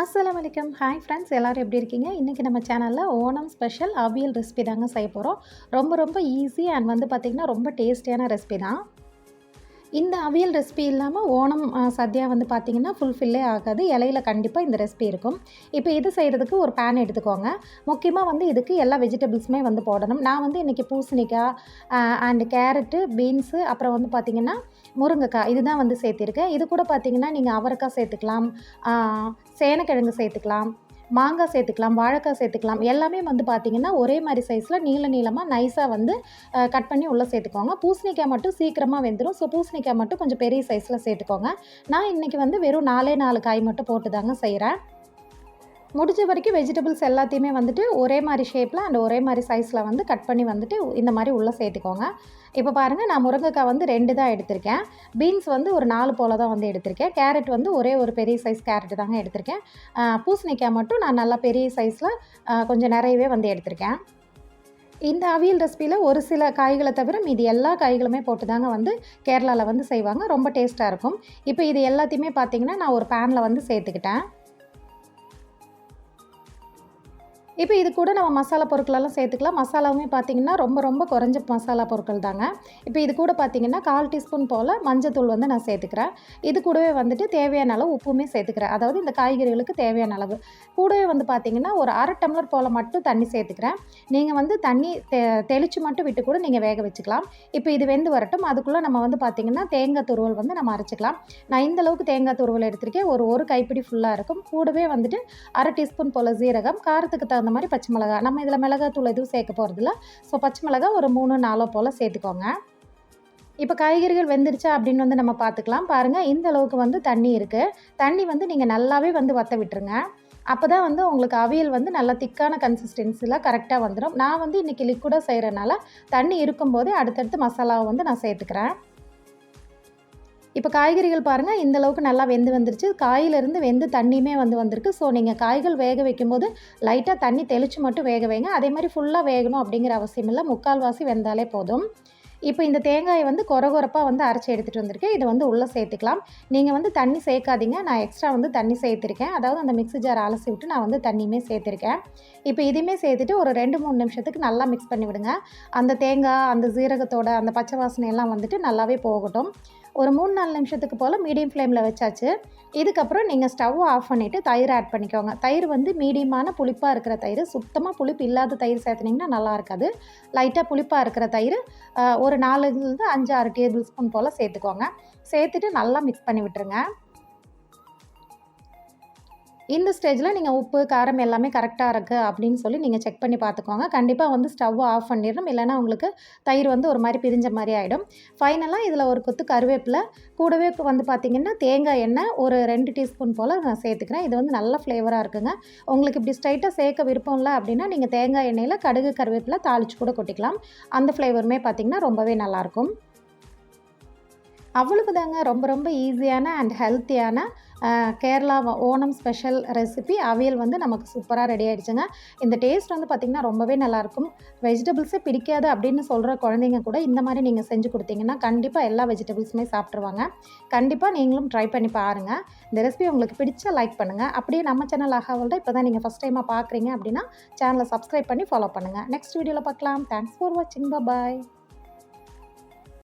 அஸ்ஸலாமு அலைக்கும். Hi friends, எல்லாரும் எப்படி இருக்கீங்க? இன்றைக்கி நம்ம சேனலில் ஓணம் ஸ்பெஷல் அவியல் ரெசிபி தாங்க செய்ய போகிறோம். ரொம்ப ஈஸி அண்ட் வந்து பார்த்திங்கன்னா ரொம்ப டேஸ்டியான ரெசிபி தான். இந்த அவியல் ரெசிபி இல்லாமல் ஓணம் சத்யா வந்து பார்த்திங்கன்னா ஃபுல்ஃபில்லே ஆகாது. இலையில கண்டிப்பாக இந்த ரெசிபி இருக்கும். இப்போ இது செய்கிறதுக்கு ஒரு பேன் எடுத்துக்கோங்க. முக்கியமாக வந்து இதுக்கு எல்லா வெஜிடபிள்ஸுமே வந்து போடணும். நான் வந்து இன்றைக்கி பூசணிக்காய் அண்டு கேரட்டு, பீன்ஸு, அப்புறம் வந்து பார்த்திங்கன்னா முருங்கைக்காய் இதுதான் வந்து சேர்த்திருக்கேன். இது கூட பார்த்திங்கன்னா நீங்கள் அவரைக்காய் சேர்த்துக்கலாம், சேனக்கிழங்கு சேர்த்துக்கலாம், மாங்காய் சேர்த்துக்கலாம், வாழைக்காய் சேர்த்துக்கலாம். எல்லாமே வந்து பார்த்திங்கன்னா ஒரே மாதிரி சைஸில் நீளமாக நைஸாக வந்து கட் பண்ணி உள்ளே சேர்த்துக்கோங்க. பூசணிக்காய் மட்டும் சீக்கிரமாக வெந்துடும். ஸோ பூசணிக்காய் மட்டும் கொஞ்சம் பெரிய சைஸில் சேர்த்துக்கோங்க. நான் இன்றைக்கி வந்து வெறும் 4 காய் மட்டும் போட்டு தாங்க செய்கிறேன். முடிஞ்ச வரைக்கும் வெஜிடபிள்ஸ் எல்லாத்தையுமே வந்துட்டு ஒரே மாதிரி ஷேப்பில் அண்ட் ஒரே மாதிரி சைஸில் வந்து கட் பண்ணி வந்துட்டு இந்த மாதிரி உள்ளே சேர்த்துக்கோங்க. இப்போ பாருங்கள், நான் முருங்கைக்காய் வந்து 2 தான் எடுத்திருக்கேன். பீன்ஸ் வந்து ஒரு 4 போல் தான் வந்து எடுத்திருக்கேன். கேரட் வந்து ஒரே ஒரு பெரிய சைஸ் கேரட் தாங்க எடுத்திருக்கேன். பூசணிக்காய் மட்டும் நான் நல்லா பெரிய சைஸில் கொஞ்சம் நிறையவே வந்து எடுத்திருக்கேன். இந்த அவியல் ரெசிபியில் ஒரு சில காய்களை தவிர மீதி எல்லா காய்களுமே போட்டு தாங்க வந்து கேரளாவில் வந்து செய்வாங்க. ரொம்ப டேஸ்ட்டாக இருக்கும். இப்போ இது எல்லாத்தையுமே பார்த்திங்கன்னா நான் ஒரு பேனில் வந்து சேர்த்துக்கிட்டேன். இப்போ இது கூட நம்ம மசாலா பொருட்களெல்லாம் சேர்த்துக்கலாம். மசாலாவுமே பார்த்திங்கன்னா ரொம்ப குறைஞ்ச மசாலா பொருட்கள் தாங்க. இப்போ இது கூட பார்த்திங்கன்னா 1/4 டீஸ்பூன் போல் மஞ்சத்தூள் வந்து நான் சேர்த்துக்கிறேன். இது கூடவே வந்துட்டு தேவையான அளவு உப்புமே சேர்த்துக்கிறேன். அதாவது இந்த காய்கறிகளுக்கு தேவையான அளவு. கூடவே வந்து பார்த்திங்கன்னா ஒரு 1/2 டம்ளர் போல் மட்டும் தண்ணி சேர்த்துக்கிறேன். நீங்கள் வந்து தண்ணி தெளித்து மட்டும் விட்டு கூட நீங்கள் வேக வச்சுக்கலாம். இப்போ இது வெந்து வரட்டும். அதுக்குள்ளே நம்ம வந்து பார்த்திங்கன்னா தேங்காய் துருவல் வந்து நம்ம அரைச்சிக்கலாம். நான் இந்த அளவுக்கு தேங்காய் துருவல் எடுத்திருக்கேன். ஒரு கைப்பிடி ஃபுல்லாக இருக்கும். கூடவே வந்துட்டு 1/2 டீஸ்பூன் போல் ஜீரகம், காரத்துக்கு தகுந்த மாதிரி பச்சை மிளகாய். நம்ம இதில் மிளகாத்தூள் எதுவும் சேர்க்க போகிறதில்ல. ஸோ பச்சை மிளகாய் ஒரு 3-4 போல் சேர்த்துக்கோங்க. இப்போ காய்கறிகள் வெந்துருச்சா அப்படின்னு வந்து நம்ம பார்த்துக்கலாம். பாருங்கள், இந்த அளவுக்கு வந்து தண்ணி இருக்குது. தண்ணி வந்து நீங்கள் நல்லாவே வந்து வற்ற விட்டுருங்க. அப்போ தான் வந்து உங்களுக்கு அவியல் வந்து நல்லா திக்கான கன்சிஸ்டன்சியில் கரெக்டாக வந்துடும். நான் வந்து இன்றைக்கி லிக்விடாக செய்கிறனால தண்ணி இருக்கும்போதே அடுத்தடுத்து மசாலாவை வந்து நான் சேர்த்துக்கிறேன். இப்போ காய்கறிகள் பாருங்கள், இந்த அளவுக்கு நல்லா வந்துருச்சு. காயிலிருந்து வெந்து தண்ணியுமே வந்திருக்கு. ஸோ நீங்கள் காய்கள் வேக வைக்கும்போது லைட்டாக தண்ணி தெளித்து மட்டும் வேக வைங்க. அதே மாதிரி ஃபுல்லாக வேகணும் அப்படிங்கிற அவசியம் இல்லை. 3/4 வெந்தாலே போதும். இப்போ இந்த தேங்காயை வந்து கொரப்பாக வந்து அரைச்சி எடுத்துகிட்டு வந்திருக்கேன். இது வந்து உள்ளே சேர்த்துக்கலாம். நீங்கள் வந்து தண்ணி சேர்க்காதீங்க. நான் எக்ஸ்ட்ரா வந்து தண்ணி சேர்த்துருக்கேன். அதாவது அந்த மிக்ஸி ஜார் அலசி விட்டு நான் வந்து தண்ணியுமே சேர்த்துருக்கேன். இப்போ இதையுமே சேர்த்துட்டு ஒரு 2-3 நிமிஷத்துக்கு நல்லா மிக்ஸ் பண்ணி விடுங்க. அந்த தேங்காய், அந்த ஜீரகத்தோட அந்த பச்சை வாசனை எல்லாம் வந்துட்டு நல்லாவே போகட்டும். ஒரு 3-4 நிமிஷத்துக்கு போல் மீடியம் ஃப்ளேமில் வச்சாச்சு. இதுக்கப்புறம் நீங்கள் ஸ்டவ் ஆஃப் பண்ணிவிட்டு தயிர் ஆட் பண்ணிக்கோங்க. தயிர் வந்து மீடியமான புளிப்பாக இருக்கிற தயிர். சுத்தமாக புளிப்பு இல்லாத தயிர் சேர்த்துனிங்கன்னா நல்லா இருக்காது. லைட்டாக புளிப்பாக இருக்கிற தயிர் ஒரு 4-5-6 டேபிள் ஸ்பூன் போல் சேர்த்துக்கோங்க. சேர்த்துட்டு நல்லா மிக்ஸ் பண்ணி விட்டுருங்க. இந்த ஸ்டேஜில் நீங்கள் உப்பு, காரம் எல்லாமே கரெக்டாக இருக்குது அப்படின்னு சொல்லி நீங்கள் செக் பண்ணி பார்த்துக்கோங்க. கண்டிப்பாக வந்து ஸ்டவ் ஆஃப் பண்ணிடணும். இல்லைனா உங்களுக்கு தயிர் வந்து ஒரு மாதிரி பிரிஞ்ச மாதிரி ஆகிடும். ஃபைனலாக இதில் ஒரு கொத்து கருவேப்பிலை, கூடவே வந்து பார்த்திங்கன்னா தேங்காய் எண்ணெய் ஒரு 2 டீஸ்பூன் போல் நான் சேர்த்துக்கிறேன். இது வந்து நல்ல ஃப்ளேவராக இருக்குங்க. உங்களுக்கு இப்படி ஸ்ட்ரைட்டாக சேர்க்க விருப்பம் இல்லை அப்படின்னா நீங்கள் தேங்காய் எண்ணெயில் கடுகு, கருவேப்பிலை தாளித்து கூட கொட்டிக்கலாம். அந்த ஃப்ளேவருமே பார்த்திங்கன்னா ரொம்பவே நல்லாயிருக்கும். அவ்வளவுதாங்க. ரொம்ப ஈஸியான அண்ட் ஹெல்த்தியான கேரளா ஓணம் ஸ்பெஷல் ரெசிபி அவியல் வந்து நமக்கு சூப்பராக ரெடி ஆகிடுச்சுங்க. இந்த டேஸ்ட் வந்து பார்த்திங்கன்னா ரொம்பவே நல்லாயிருக்கும். வெஜிடபிள்ஸே பிடிக்காது அப்படின்னு சொல்கிற குழந்தைங்க கூட இந்த மாதிரி நீங்கள் செஞ்சு கொடுத்தீங்கன்னா கண்டிப்பாக எல்லா வெஜிடபிள்ஸுமே சாப்பிட்ருவாங்க. கண்டிப்பாக நீங்களும் ட்ரை பண்ணி பாருங்கள். இந்த ரெசிபி உங்களுக்கு பிடிச்சா லைக் பண்ணுங்கள். அப்படியே நம்ம சேனல் ஆகாவல்ட இப்போ தான் நீங்கள் ஃபஸ்ட் டைமாக பார்க்குறீங்க அப்படின்னா சேனலை சப்ஸ்கிரைப் பண்ணி ஃபாலோ பண்ணுங்கள். நெக்ஸ்ட் வீடியோவில் பார்க்கலாம். தேங்க்ஸ் ஃபார் வாட்சிங். பாய்.